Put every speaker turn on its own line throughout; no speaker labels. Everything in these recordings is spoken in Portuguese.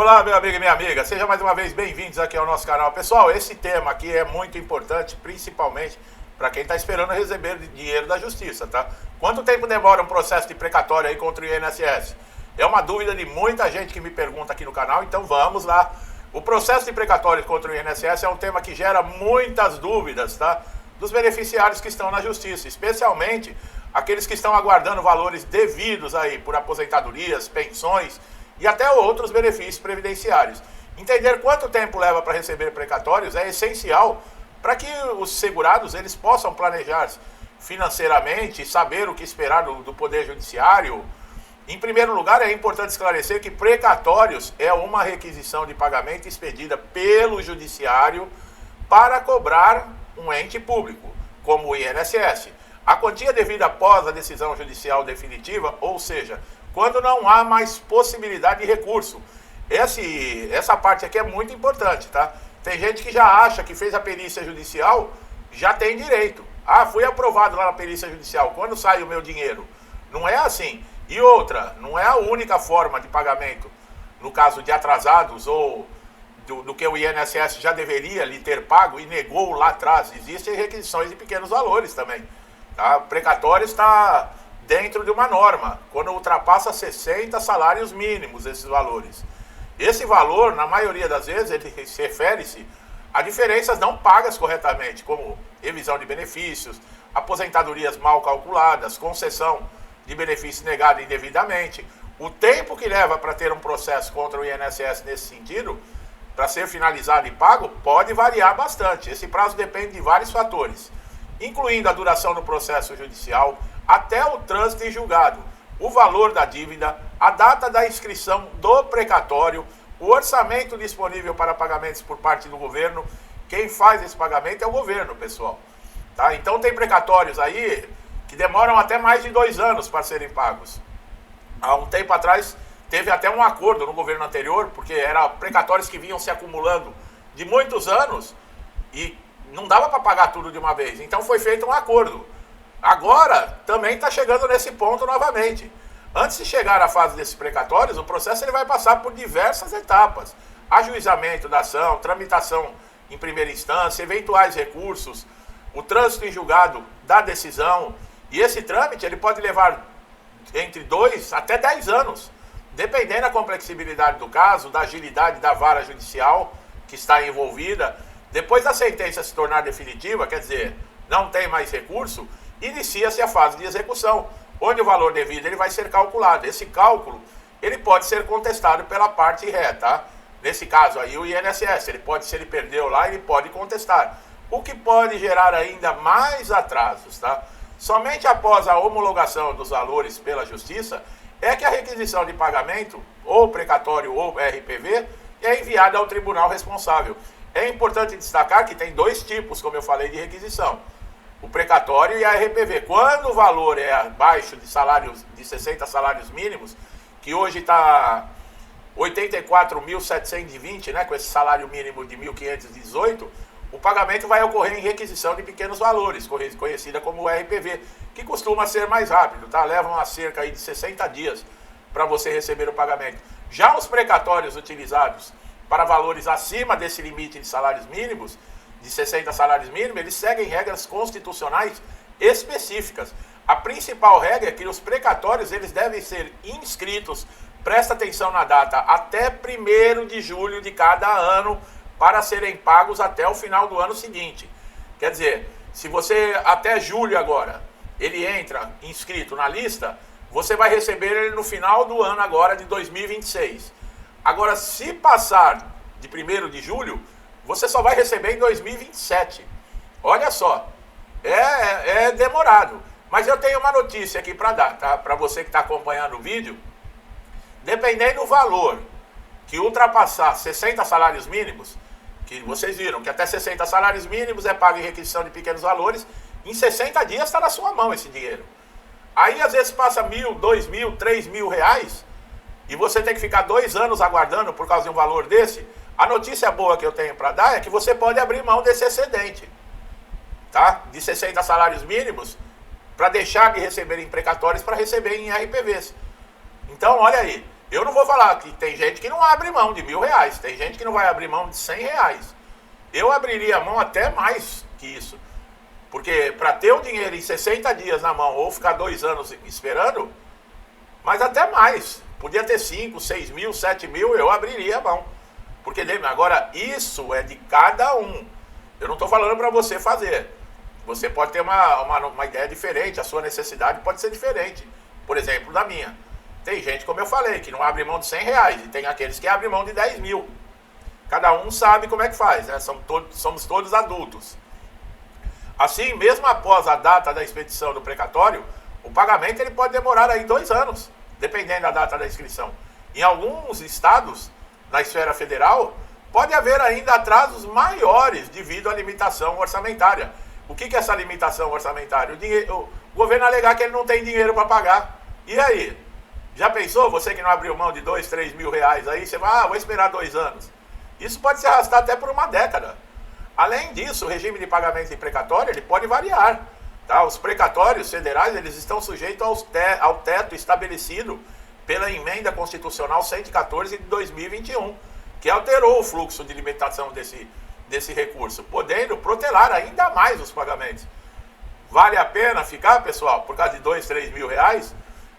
Olá, meu amigo e minha amiga, sejam mais uma vez bem-vindos aqui ao nosso canal. Pessoal, esse tema aqui é muito importante, principalmente para quem está esperando receber dinheiro da justiça, tá? Quanto tempo demora um processo de precatório aí contra o INSS? É uma dúvida de muita gente que me pergunta aqui no canal, então vamos lá. O processo de precatório contra o INSS é um tema que gera muitas dúvidas, tá? Dos beneficiários que estão na justiça, especialmente aqueles que estão aguardando valores devidos aí por aposentadorias, pensões e até outros benefícios previdenciários. Entender quanto tempo leva para receber precatórios é essencial para que os segurados eles possam planejar financeiramente, saber o que esperar do Poder Judiciário. Em primeiro lugar, é importante esclarecer que precatórios é uma requisição de pagamento expedida pelo Judiciário para cobrar um ente público, como o INSS. A quantia devida após a decisão judicial definitiva, ou seja, quando não há mais possibilidade de recurso. Essa parte aqui é muito importante, tá? Tem gente que já acha que fez a perícia judicial, já tem direito. Ah, fui aprovado lá na perícia judicial, quando sai o meu dinheiro? Não é assim. E outra, não é a única forma de pagamento, no caso de atrasados ou do que o INSS já deveria lhe ter pago e negou lá atrás. Existem requisições de pequenos valores também. Tá? O precatório está dentro de uma norma, quando ultrapassa 60 salários mínimos esses valores. Esse valor, na maioria das vezes, ele se refere-se a diferenças não pagas corretamente, como revisão de benefícios, aposentadorias mal calculadas, concessão de benefício negado indevidamente. O tempo que leva para ter um processo contra o INSS nesse sentido, para ser finalizado e pago, pode variar bastante. Esse prazo depende de vários fatores, incluindo a duração do processo judicial, até o trânsito em julgado, o valor da dívida, a data da inscrição do precatório, o orçamento disponível para pagamentos por parte do governo. Quem faz esse pagamento é o governo, pessoal. Tá? Então tem precatórios aí que demoram até mais de 2 anos para serem pagos. Há um tempo atrás teve até um acordo no governo anterior, porque eram precatórios que vinham se acumulando de muitos anos e não dava para pagar tudo de uma vez. Então foi feito um acordo. Agora também está chegando nesse ponto novamente. Antes de chegar à fase desses precatórios, o processo ele vai passar por diversas etapas. Ajuizamento da ação, tramitação em primeira instância, eventuais recursos, o trânsito em julgado da decisão. E esse trâmite ele pode levar entre 2 até 10 anos, dependendo da complexibilidade do caso, da agilidade da vara judicial que está envolvida. Depois da sentença se tornar definitiva, quer dizer, não tem mais recurso, inicia-se a fase de execução, onde o valor devido ele vai ser calculado. Esse cálculo ele pode ser contestado pela parte ré, tá? Nesse caso aí o INSS, se ele perdeu lá, ele pode contestar, o que pode gerar ainda mais atrasos, tá? Somente após a homologação dos valores pela Justiça é que a requisição de pagamento, ou precatório ou RPV, é enviada ao tribunal responsável. É importante destacar que tem 2 tipos, como eu falei, de requisição. O precatório e a RPV. Quando o valor é abaixo de salários de 60 salários mínimos, que hoje está 84.720, né, com esse salário mínimo de 1.518, o pagamento vai ocorrer em requisição de pequenos valores, conhecida como RPV, que costuma ser mais rápido, tá? Levam a cerca aí de 60 dias para você receber o pagamento. Já os precatórios utilizados para valores acima desse limite de salários mínimos, de 60 salários mínimos, eles seguem regras constitucionais específicas. A principal regra é que os precatórios eles devem ser inscritos, presta atenção na data, até 1º de julho de cada ano, para serem pagos até o final do ano seguinte. Quer dizer, se você até julho agora, ele entra inscrito na lista, você vai receber ele no final do ano agora de 2026. Agora, se passar de 1º de julho, você só vai receber em 2027. Olha só, é demorado. Mas eu tenho uma notícia aqui para dar, tá? Para você que está acompanhando o vídeo. Dependendo do valor que ultrapassar 60 salários mínimos, que vocês viram que até 60 salários mínimos é pago em requisição de pequenos valores, em 60 dias está na sua mão esse dinheiro. Aí às vezes passa 1.000, 2.000, 3.000 reais e você tem que ficar 2 anos aguardando por causa de um valor desse. A notícia boa que eu tenho para dar é que você pode abrir mão desse excedente, tá? De 60 salários mínimos, para deixar de receber em precatórios para receber em RPVs. Então, olha aí, Eu não vou falar que tem gente que não abre mão de R$ 1.000, tem gente que não vai abrir mão de R$ 100. Eu abriria mão até mais que isso. Porque para ter o dinheiro em 60 dias na mão ou ficar 2 anos esperando, mas até mais. Podia ter 5, 6 mil, 7 mil, eu abriria a mão. Porque agora isso é de cada um. Eu não estou falando para você fazer. Você pode ter uma ideia diferente, a sua necessidade pode ser diferente. Por exemplo, da minha. Tem gente, como eu falei, que não abre mão de R$ 100 e tem aqueles que abrem mão de 10 mil. Cada um sabe como é que faz, né? Somos todos adultos. Assim, mesmo após a data da expedição do precatório, o pagamento ele pode demorar aí 2 anos, dependendo da data da inscrição. Em alguns estados, na esfera federal, pode haver ainda atrasos maiores devido à limitação orçamentária. O que é essa limitação orçamentária? O governo alegar que ele não tem dinheiro para pagar. E aí? Já pensou? Você que não abriu mão de 2, 3 mil reais aí, você vai, vou esperar 2 anos. Isso pode se arrastar até por uma década. Além disso, o regime de pagamento de precatório ele pode variar. Tá? Os precatórios federais eles estão sujeitos ao teto estabelecido pela Emenda Constitucional 114 de 2021, que alterou o fluxo de limitação desse recurso, podendo protelar ainda mais os pagamentos. Vale a pena ficar, pessoal, por causa de 2, 3 mil reais?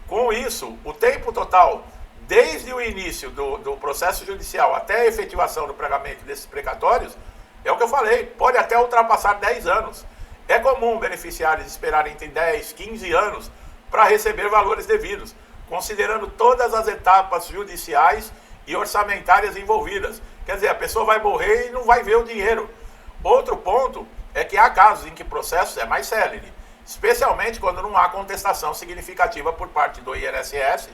Com isso, o tempo total, desde o início do processo judicial até a efetivação do pagamento desses precatórios, é o que eu falei, pode até ultrapassar 10 anos. É comum beneficiários esperarem entre 10, 15 anos para receber valores devidos, considerando todas as etapas judiciais e orçamentárias envolvidas. Quer dizer, a pessoa vai morrer e não vai ver o dinheiro. Outro ponto é que há casos em que o processo é mais célere, especialmente quando não há contestação significativa por parte do INSS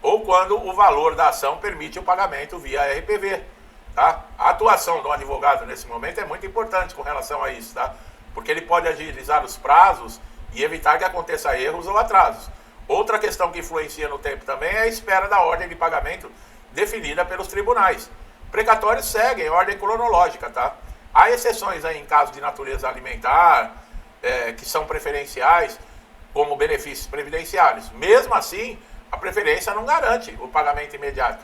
ou quando o valor da ação permite o pagamento via RPV. Tá? A atuação do advogado nesse momento é muito importante com relação a isso, tá? Porque ele pode agilizar os prazos e evitar que aconteça erros ou atrasos. Outra questão que influencia no tempo também é a espera da ordem de pagamento definida pelos tribunais. Precatórios seguem ordem cronológica, tá? Há exceções aí em casos de natureza alimentar, que são preferenciais, como benefícios previdenciários. Mesmo assim, a preferência não garante o pagamento imediato.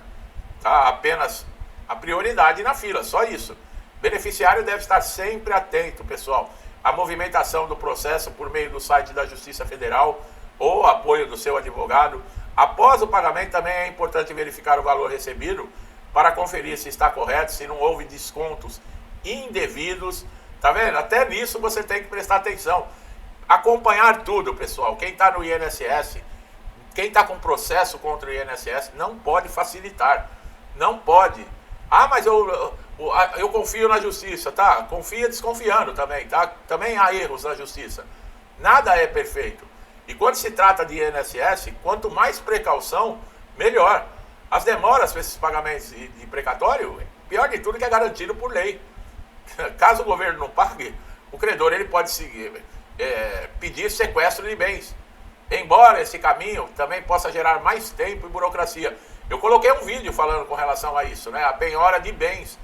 Tá? Apenas a prioridade na fila, só isso. O beneficiário deve estar sempre atento, pessoal, à movimentação do processo por meio do site da Justiça Federal ou apoio do seu advogado. Após o pagamento também é importante verificar o valor recebido para conferir se está correto, se não houve descontos indevidos. Tá vendo? Até nisso você tem que prestar atenção. Acompanhar tudo, pessoal. Quem está no INSS, quem está com processo contra o INSS, não pode facilitar. Não pode. Ah, mas eu confio na justiça, tá? Confia desconfiando também, tá? Também há erros na justiça. Nada é perfeito. E quando se trata de INSS, quanto mais precaução, melhor. As demoras para esses pagamentos de precatório, pior de tudo que é garantido por lei. Caso o governo não pague, o credor ele pode pedir sequestro de bens. Embora esse caminho também possa gerar mais tempo e burocracia. Eu coloquei um vídeo falando com relação a isso, né? A penhora de bens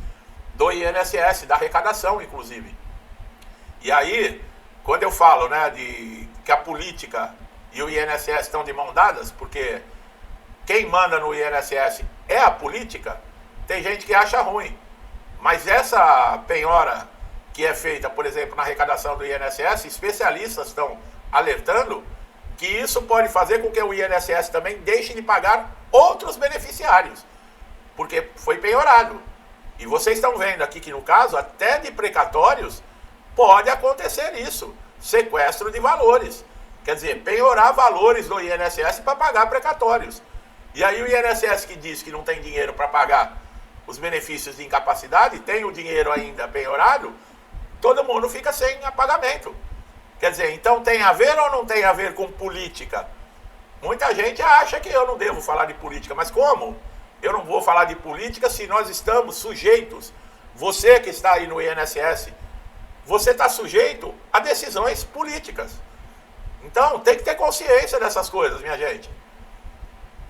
do INSS, da arrecadação, inclusive. E aí, quando eu falo, né, que a política e o INSS estão de mão dadas, porque quem manda no INSS é a política, tem gente que acha ruim. Mas essa penhora que é feita, por exemplo, na arrecadação do INSS, especialistas estão alertando que isso pode fazer com que o INSS também deixe de pagar outros beneficiários, porque foi penhorado. E vocês estão vendo aqui que, no caso, até de precatórios, pode acontecer isso, sequestro de valores. Quer dizer, penhorar valores do INSS para pagar precatórios. E aí o INSS que diz que não tem dinheiro para pagar os benefícios de incapacidade, tem o dinheiro ainda penhorado, todo mundo fica sem pagamento. Quer dizer, então tem a ver ou não tem a ver com política? Muita gente acha que eu não devo falar de política, mas como? Eu não vou falar de política se nós estamos sujeitos, você que está aí no INSS, você está sujeito a decisões políticas. Então tem que ter consciência dessas coisas, minha gente.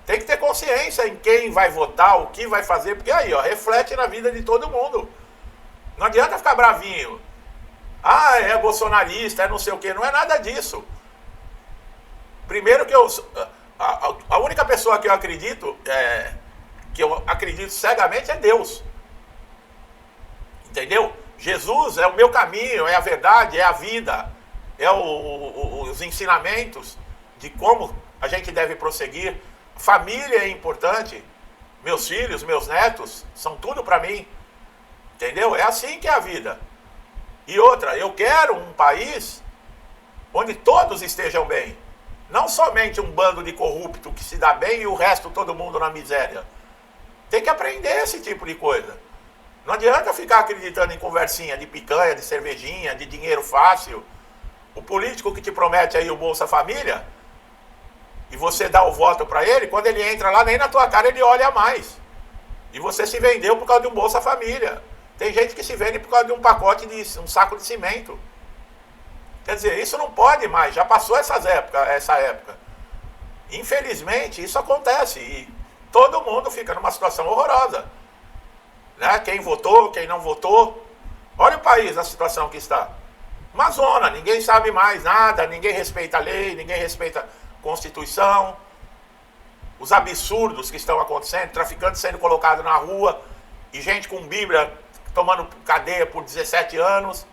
Tem que ter consciência em quem vai votar, o que vai fazer, porque aí, ó, reflete na vida de todo mundo. Não adianta ficar bravinho. Ah, é bolsonarista, é não sei o quê. Não é nada disso. Primeiro que a única pessoa que eu acredito que eu acredito cegamente, é Deus. Entendeu? Jesus é o meu caminho, é a verdade, é a vida, é os ensinamentos de como a gente deve prosseguir. Família é importante. Meus filhos, meus netos, são tudo para mim. Entendeu? É assim que é a vida. E outra, eu quero um país onde todos estejam bem. Não somente um bando de corrupto que se dá bem e o resto todo mundo na miséria. Tem que aprender esse tipo de coisa. Não adianta ficar acreditando em conversinha de picanha, de cervejinha, de dinheiro fácil. O político que te promete aí o Bolsa Família, e você dá o voto para ele, quando ele entra lá, nem na tua cara ele olha mais. E você se vendeu por causa de um Bolsa Família. Tem gente que se vende por causa de um pacote um saco de cimento. Quer dizer, isso não pode mais, já passou essa época. Infelizmente, isso acontece e todo mundo fica numa situação horrorosa. Né? Quem votou, quem não votou. Olha o país, a situação que está. Uma zona, ninguém sabe mais nada, ninguém respeita a lei, ninguém respeita a Constituição. Os absurdos que estão acontecendo, traficantes sendo colocados na rua e gente com Bíblia tomando cadeia por 17 anos.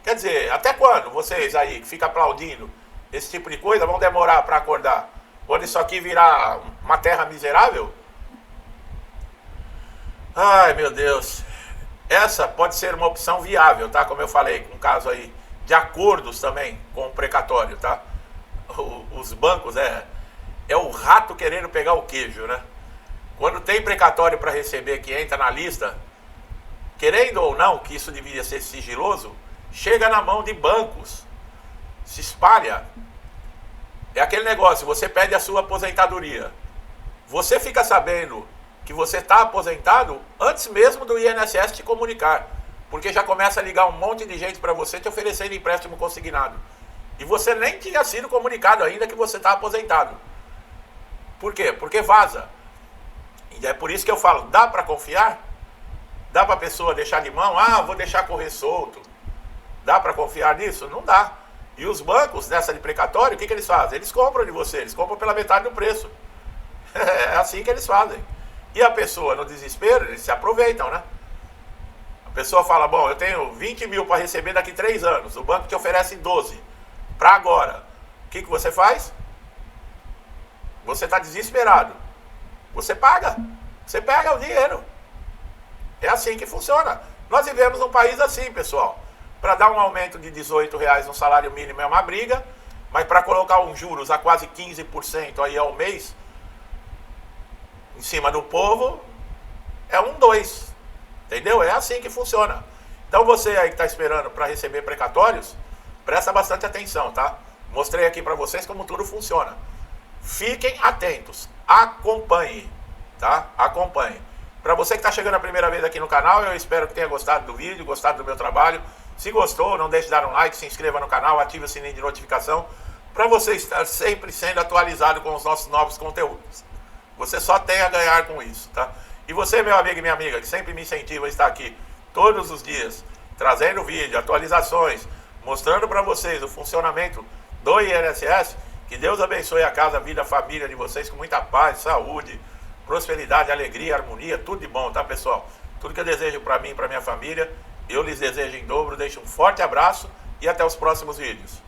Quer dizer, até quando vocês aí que ficam aplaudindo esse tipo de coisa vão demorar para acordar? Quando isso aqui virar uma terra miserável? Ai, meu Deus. Essa pode ser uma opção viável, tá? Como eu falei, um caso aí de acordos também com o precatório, tá? Os bancos é o rato querendo pegar o queijo, né? Quando tem precatório para receber que entra na lista, querendo ou não que isso deveria ser sigiloso, chega na mão de bancos, se espalha. É aquele negócio, você pede a sua aposentadoria. Você fica sabendo que você está aposentado antes mesmo do INSS te comunicar. Porque já começa a ligar um monte de gente para você te oferecendo empréstimo consignado. E você nem tinha sido comunicado ainda que você está aposentado. Por quê? Porque vaza. E é por isso que eu falo, dá para confiar? Dá para a pessoa deixar de mão? Ah, vou deixar correr solto. Dá para confiar nisso? Não dá. E os bancos, nessa de precatório, o que eles fazem? Eles compram de você, eles compram pela metade do preço. É assim que eles fazem. E a pessoa, no desespero, eles se aproveitam, né? A pessoa fala, bom, eu tenho 20 mil para receber daqui 3 anos, o banco te oferece 12 para agora. O que você faz? Você está desesperado. Você paga. Você pega o dinheiro. É assim que funciona. Nós vivemos num país assim, pessoal. Para dar um aumento de R$18 no salário mínimo é uma briga, mas para colocar uns juros a quase 15% aí ao mês, em cima do povo, é 2. Entendeu? É assim que funciona. Então você aí que está esperando para receber precatórios, presta bastante atenção, tá? Mostrei aqui para vocês como tudo funciona. Fiquem atentos. Acompanhem, tá? Acompanhem. Para você que está chegando a primeira vez aqui no canal, eu espero que tenha gostado do vídeo, gostado do meu trabalho. Se gostou, não deixe de dar um like, se inscreva no canal, ative o sininho de notificação para você estar sempre sendo atualizado com os nossos novos conteúdos. Você só tem a ganhar com isso, tá? E você, meu amigo e minha amiga, que sempre me incentiva a estar aqui todos os dias, trazendo vídeo, atualizações, mostrando para vocês o funcionamento do INSS, que Deus abençoe a casa, a vida, a família de vocês com muita paz, saúde, prosperidade, alegria, harmonia, tudo de bom, tá, pessoal? Tudo que eu desejo para mim e para minha família, eu lhes desejo em dobro. Deixo um forte abraço e até os próximos vídeos.